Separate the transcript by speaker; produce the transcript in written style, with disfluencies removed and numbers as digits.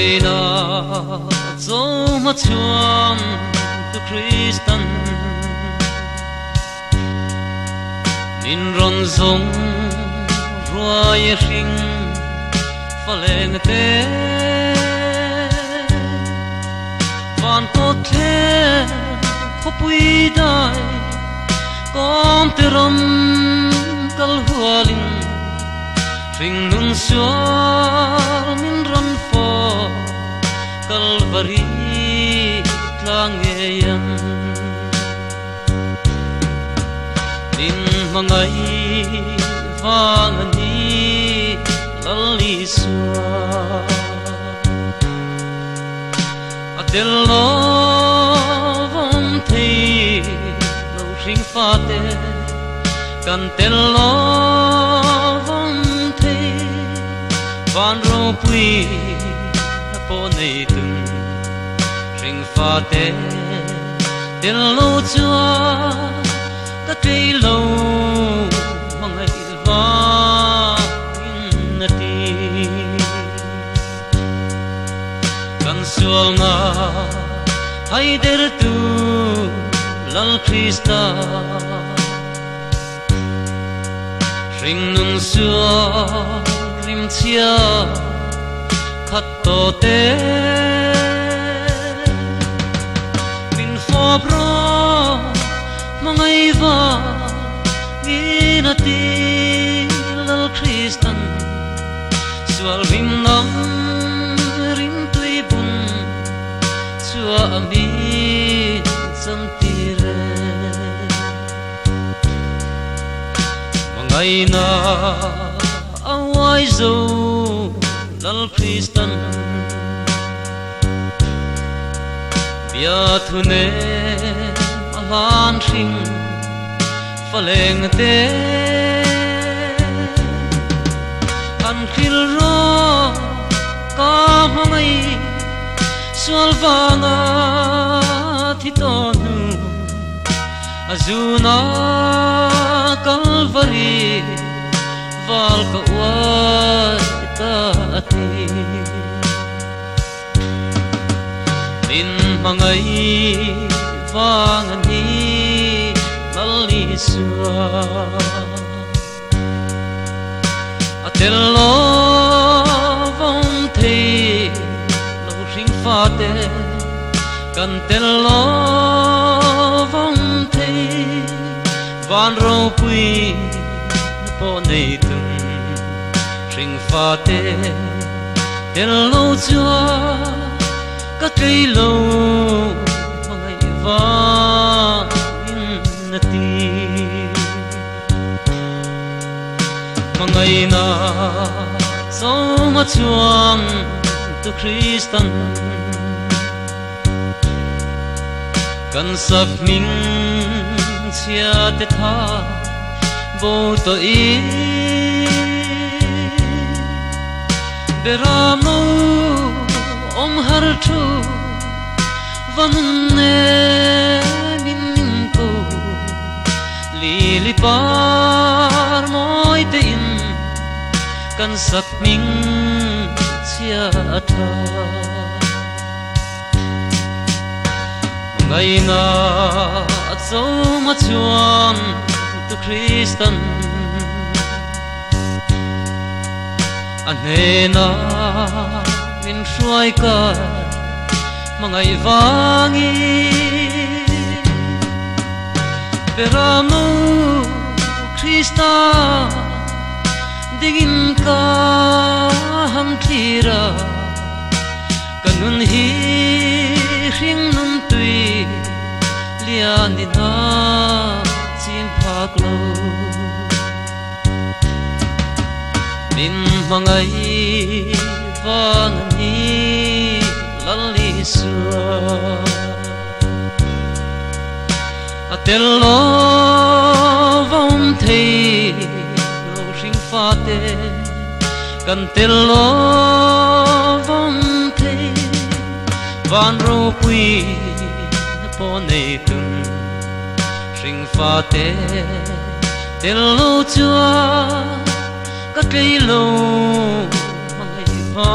Speaker 1: ngày na zo ma chuam tu Christan nin ron zong ruai ring faleng te van to the khopui dai kom te rom kal hualing ring nun suar min ron fo kalvari tlangeyan din mangai vangani lalli suar adello vom thei lo ring fate kan tello vom thei van ro pui po nei tung ring fate tello chua ka tei lo mangai va in ti kan suanga haider tu lal Krista ring nun suwa rim chia khat to te min fo bro mangai va ginati lal Kristan sual rim nam rim tui bun chua ami sam tire mangai na awai zo lal Kristan bia thune alan ring faleng te an khil ro ka mangai sual vanga thi tonu azuna kalvari val ka ta ati din mangai vangani lalli suar atello vom thei lo ring fate kan tello vom thei van ro pui po nei tung ring fate tello chua ka trei lo mangai va in ti mangai na zo ma chuam tu Kristan kan sak min chia te tha bo to i beramo om har thu van ne min ko li par moi te in kan sak min chia tha ngày na zo ma chuam tu Kristan anena min shuai ka mangai vangi beramo Krista digin ka ham thira kanun hi hring nun tui liani na chin phak lo min mangai vangani lalli suar atello vom thei lo ring fate kan tello vom thei van ro pui po nei tung ring fate tello chua ka trei lo mangai va